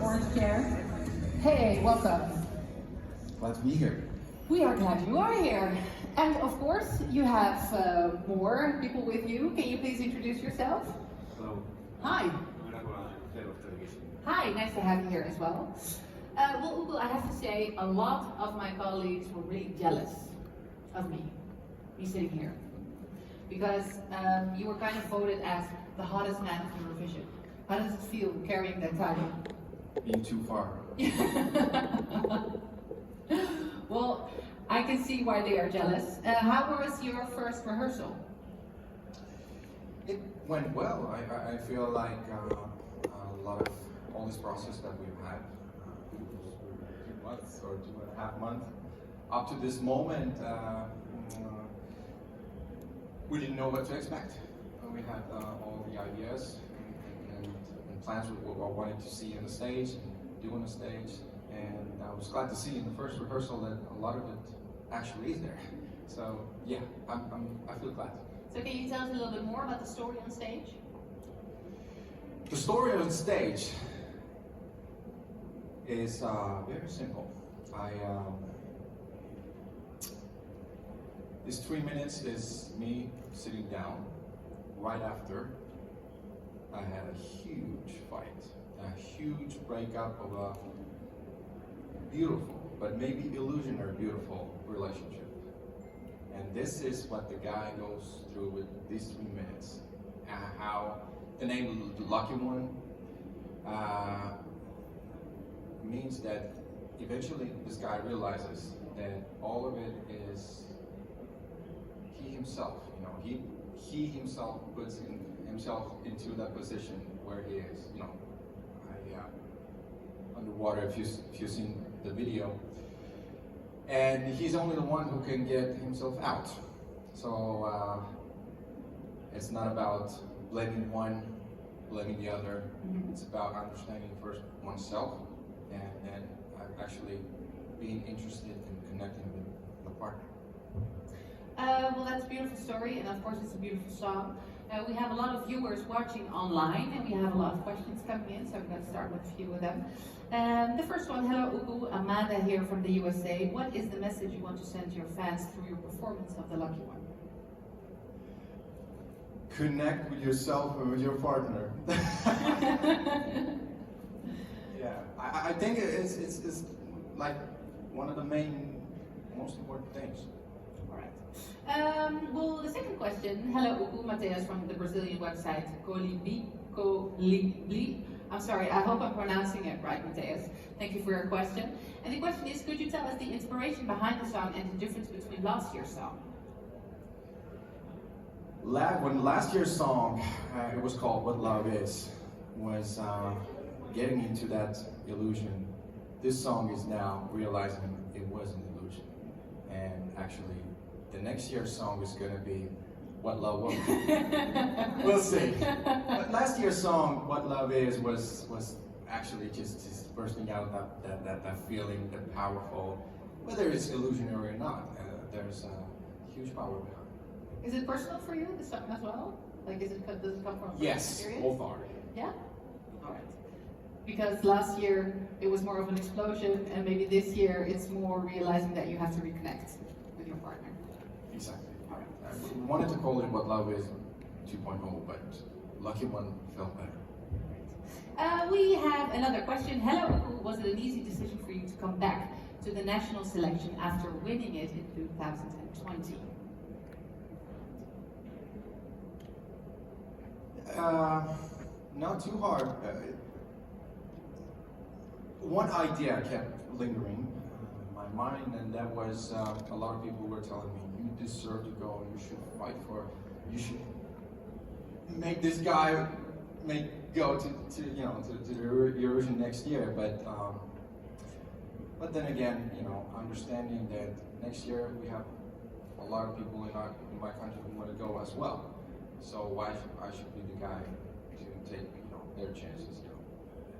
orange chair. Hey, welcome. Glad to be here. We are glad you are here. And of course, you have more people with you. Can you please introduce yourself? Hello. Hi. Television. Hi, nice to have you here as well. Well, Uku, I have to say, a lot of my colleagues were really jealous of me sitting here. Because you were kind of voted as the hottest man of Eurovision. How does it feel carrying that title? Being too far. Well, I can see why they are jealous. How was your first rehearsal? It went well. I feel like a lot of all this process that we've had, 2 months or 2.5 months, up to this moment, we didn't know what to expect. We had all the ideas and plans we wanted to see on the stage and do on the stage. And I was glad to see in the first rehearsal that a lot of it actually is there. So yeah, I feel glad. So can you tell us a little bit more about the story on stage? The story on stage is very simple. This 3 minutes is me sitting down right after I had a huge fight, a huge breakup of a beautiful, but maybe illusionary beautiful relationship. And this is what the guy goes through with these 3 minutes. How the name The Lucky One means that eventually this guy realizes that all of it is he himself. You know, he himself puts himself into that position where he is. You know, underwater. If you've seen the video, and he's only the one who can get himself out. So it's not about blaming one, blaming the other. It's about understanding first oneself and actually being interested in connecting with the partner. Well, that's a beautiful story, and of course it's a beautiful song. We have a lot of viewers watching online, and we have a lot of questions coming in, so I'm going to start with a few of them. The first one, hello Uku, Amanda here from the USA. What is the message you want to send to your fans through your performance of The Lucky One? Connect with yourself and with your partner. Yeah, I think it's like one of the most important things. Well, the second question, hello Uku, Mateus from the Brazilian website Colibri. I'm sorry, I hope I'm pronouncing it right, Mateus. Thank you for your question. And the question is, could you tell us the inspiration behind the song and the difference between last year's song? When last year's song, it was called What Love Is, was getting into that illusion. This song is now realizing it was an illusion. And actually, the next year's song is going to be What Love Was. We'll see. But last year's song, What Love Is, was actually just bursting out that feeling, that powerful, whether it's illusionary or not, there's a huge power behind it. Is it personal for you, the song as well? Like, does it come from Yes, experience? both are. Yeah? Alright. Because last year, it was more of an explosion, and maybe this year, it's more realizing that you have to reconnect with your partner. Exactly. We wanted to call it What Love Is 2.0, but Lucky One felt better. We have another question. Hello, Uku. Was it an easy decision for you to come back to the national selection after winning it in 2020? Not too hard. One idea kept lingering in my mind, and that was a lot of people were telling me, you deserve to go, you should fight for, you should make this guy go to the Eurovision next year. But then again, you know, understanding that next year we have a lot of people in my country who want to go as well. So why I should be the guy to take their chances?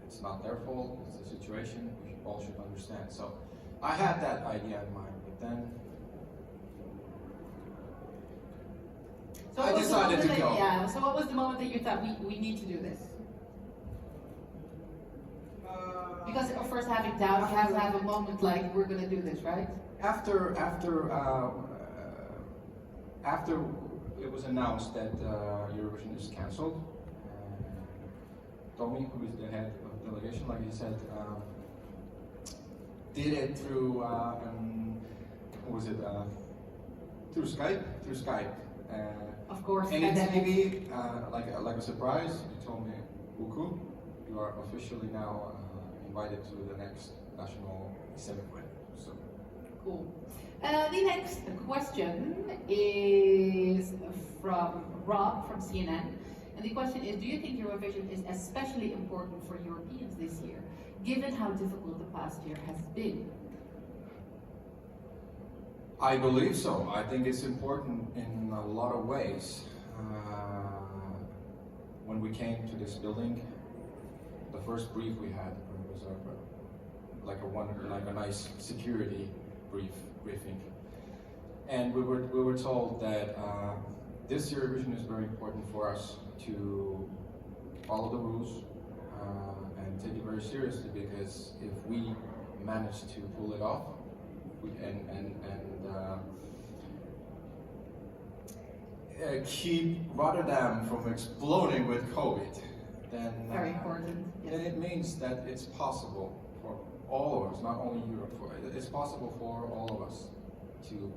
It's not their fault. It's a situation we all should understand. So I had that idea in mind, but then I decided to go. Yeah. So what was the moment that you thought we need to do this? course, having doubts, you have to have a moment like, we're going to do this, right? After it was announced that Eurovision is cancelled, Tommy, who is the head of the delegation, like he said, did it through through Skype. Of course. And in TV, like a surprise, he told me, Uku, you are officially now invited to the next national semi-final. So. Cool. The next question is from Rob from CNN. And the question is, do you think Eurovision is especially important for Europeans this year, given how difficult the past year has been? I believe so. I think it's important in a lot of ways. When we came to this building, the first brief we had was like a nice security briefing, and we were told that this Eurovision is very important for us to follow the rules and take it very seriously, because if we manage to pull it off and keep Rotterdam from exploding with COVID, then Very important. Yes. then it means that it's possible for all of us, not only Europe, it's possible for all of us to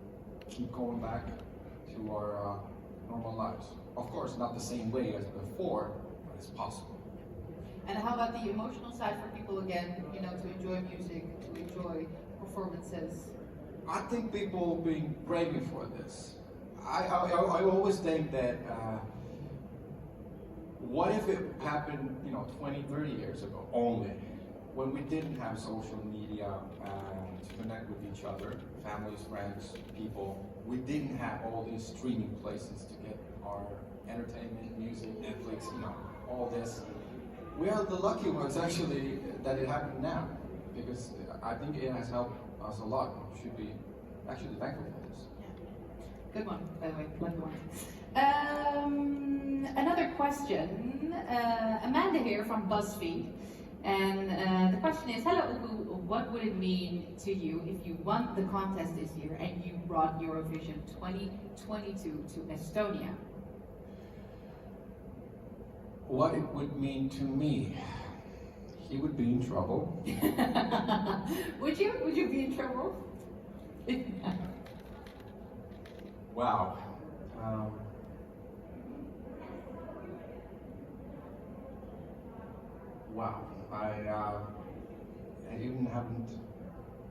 keep going back to our normal lives. Of course, not the same way as before, but it's possible. And how about the emotional side for people again, you know, to enjoy music, to enjoy performances? I think people being craving for this. I always think that what if it happened, 20, 30 years ago only, when we didn't have social media to connect with each other, families, friends, people. We didn't have all these streaming places to get our entertainment, music, Netflix, all this. We are the lucky ones actually that it happened now, because I think it has helped us a lot. We should be actually thankful for this. Yeah. Good one, by the way, good one. Another question, Amanda here from BuzzFeed. And the question is, hello Uku, what would it mean to you if you won the contest this year and you brought Eurovision 2022 to Estonia? What it would mean to me? He would be in trouble. Would you? Would you be in trouble? Wow. Wow. I even haven't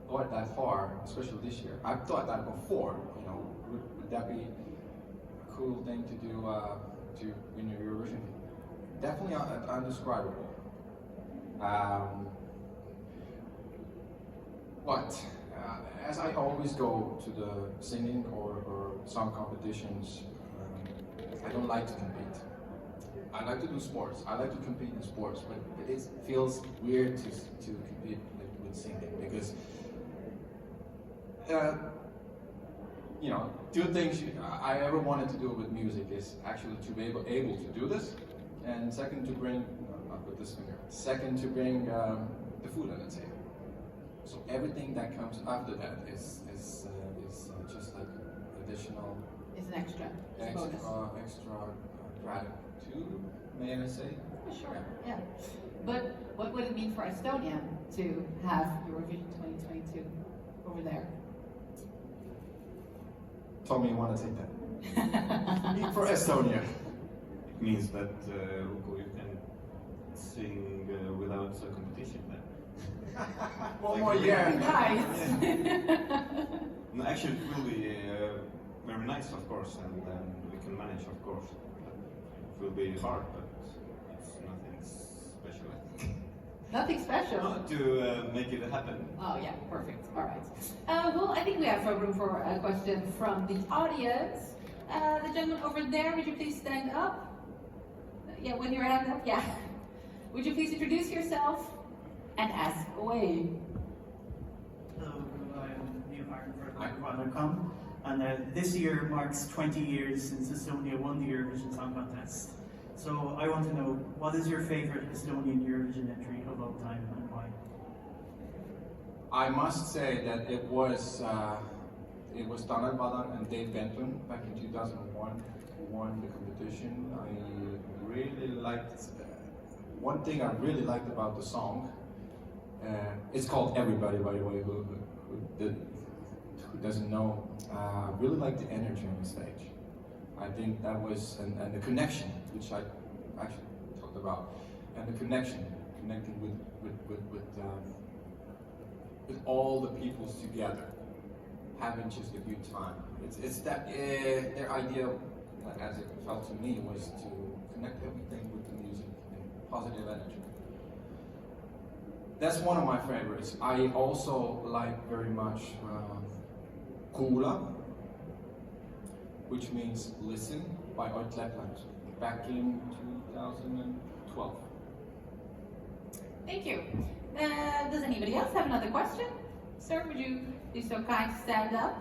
thought that far, especially this year. I've thought that before. Would that be a cool thing to do to win your Eurovision? Definitely undescribable. But as I always go to the singing or song competitions, I don't like to compete. I like to do sports. I like to compete in sports, but it feels weird to compete with singing, because two things I ever wanted to do with music is actually to be able to do this, and second to bring second to bring the food on the table. So everything that comes after that is just like additional. It's an extra. It's extra bonus. gratitude, may I say? Sure. Yeah. But what would it mean for Estonia to have Eurovision 2022 over there? Tommy, you want to take that? For Estonia. It means that Uku, you can sing without a competition then. One more year. Nice. No, actually, it will be very nice, of course, and we can manage, of course. It will be hard, but it's nothing special. Nothing special. No, to make it happen. Oh yeah, perfect. All right. Well, I think we have room for a question from the audience. The gentleman over there, would you please stand up? Yeah, with your hand up. Yeah. Would you please introduce yourself and ask away? Hello, I'm Neil Martin for Wiwibloggs, and this year marks 20 years since Estonia won the Eurovision Song Contest. So I want to know, what is your favourite Estonian Eurovision entry of all time and why? I must say that it was Donald Badar and Dave Benton back in 2001 who won the competition. I really liked, one thing I really liked about the song, it's called Everybody, by the way, who doesn't know, really liked the energy on the stage. I think that was, and the connection, which I actually talked about, and the connecting with all the peoples together, having just a good time. It's that their idea, as it felt to me, was to connect everything with the music and positive energy. That's one of my favorites. I also like very much Kuula, which means listen, by Ott Lepland, back in 2012. Thank you. Does anybody else have another question? Sir, would you be so kind to stand up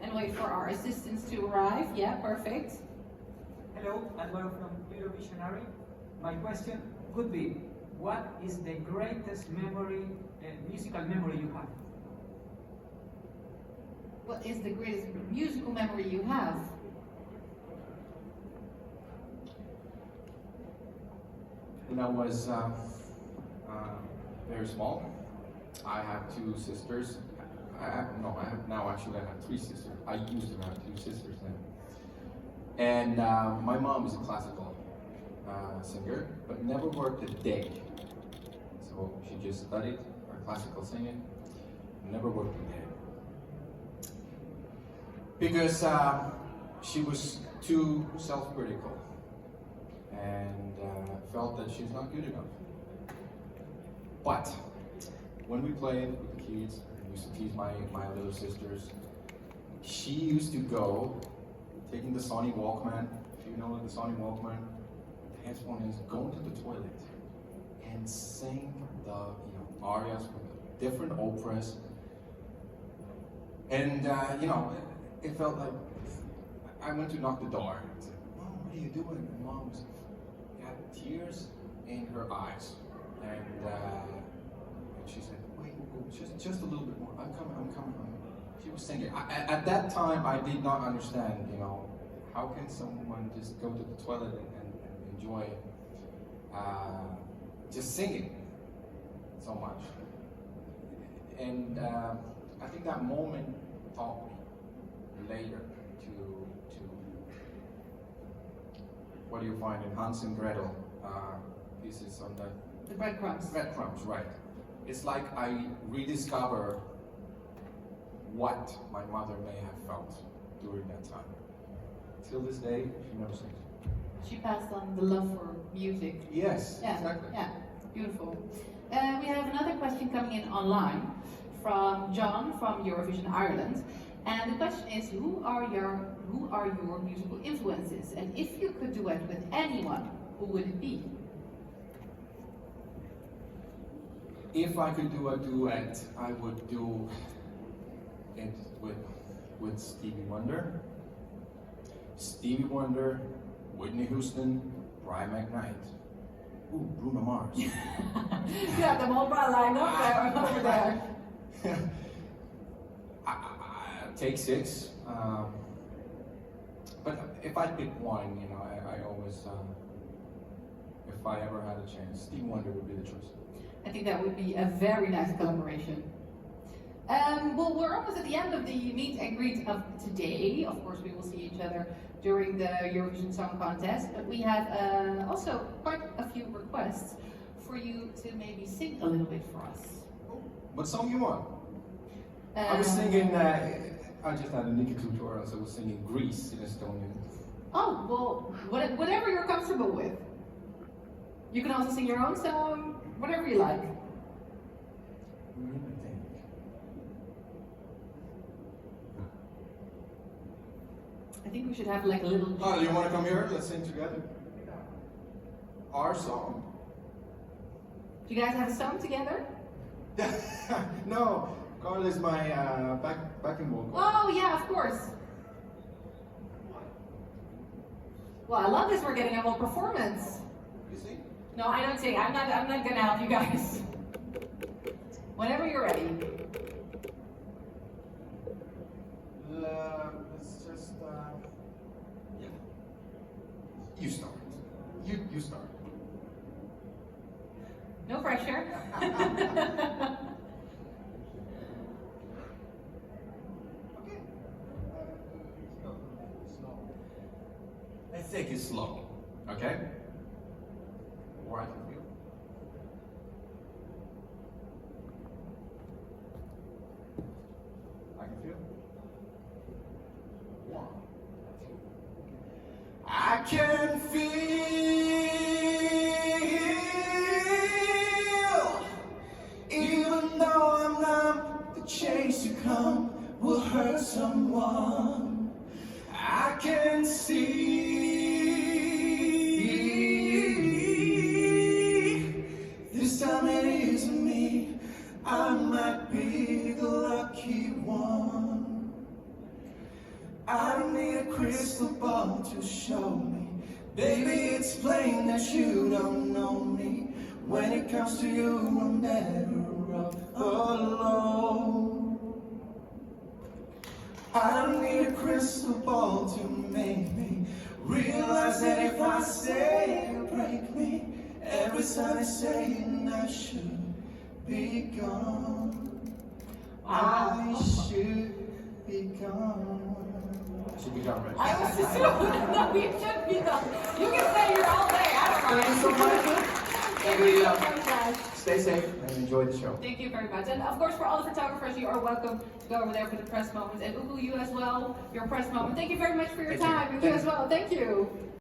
and wait for our assistants to arrive? Yeah, perfect. Hello, Alvaro from Eurovisionary. My question could be, what is the greatest memory, musical memory you have? What is the greatest musical memory you have? When I was very small, I have two sisters. I have three sisters. I used to have two sisters then. And my mom is a classical singer, but never worked a day. So she just studied classical singing, never worked a day. Because she was too self-critical and felt that she's not good enough. But when we played with the kids, we used to tease my little sisters, she used to go, taking the Sony Walkman, if you know the Sony Walkman, the headphone is, going to the toilet and sing the arias from the different operas. And it felt like I went to knock the door and said, "Mom, what are you doing?" And Mom had tears in her eyes. And she said, "Wait, just a little bit more. I'm coming. She was singing. At that time, I did not understand, how can someone just go to the toilet and enjoy just singing so much. And I think that moment taught me later to what do you find in Hans and Gretel pieces on The breadcrumbs. Breadcrumbs, right. It's like I rediscover what my mother may have felt during that time. Till this day, she never sings. She passed on the love for music. Yes, Yeah, exactly. yeah, beautiful. We have another question coming in online from John from Eurovision Ireland. And the question is, who are your musical influences? And if you could duet with anyone, who would it be? If I could do a duet, I would do it with Stevie Wonder. Stevie Wonder, Whitney Houston, Brian McKnight. Ooh, Bruno Mars. You have them all lined up there, over there. Take six. But if I pick one, I always, if I ever had a chance, Stevie Wonder would be the choice. I think that would be a very nice collaboration. Well, we're almost at the end of the meet and greet of today. Of course, we will see each other during the Eurovision Song Contest, but we have also quite a few requests for you to maybe sing a little bit for us. What song you want? I was singing, I just had a Nika tutorial, so I was singing Grease in Estonian. Oh, well, whatever you're comfortable with. You can also sing your own song, whatever you like. I think we should have like a little... Oh, you want to come here? Let's sing together. Our song. Do you guys have a song together? No, Carl is my backing vocal. Oh, yeah, of course. Well, I love this. We're getting a whole performance. You see? No, I don't sing. I'm not gonna help you guys. Whenever you're ready. let's just, yeah. You start. You start. No pressure. Okay. Let's take it slow, okay? Or I can feel. I can feel. 1, 2. I can feel, even though I'm numb, the change to come will hurt someone. I can see, this time it isn't me, I might be the lucky one. I don't need a crystal ball to show me, baby, it's plain that you don't know me. When it comes to you, I'm better off alone. I don't need a crystal ball to make me realize that if I stay, you'll break me. Every time I say I should be gone, I should be gone. I should be gone, right? I was just no, you should be done. You can stay here all day. I don't mind. Thank you so much. Thank you so much, guys. Stay safe and enjoy the show. Thank you very much. And of course, for all the photographers, you are welcome to go over there for the press moment. And Uku, you as well, your press moment. Thank you very much for your Thank you. time. And you as well. Thank you.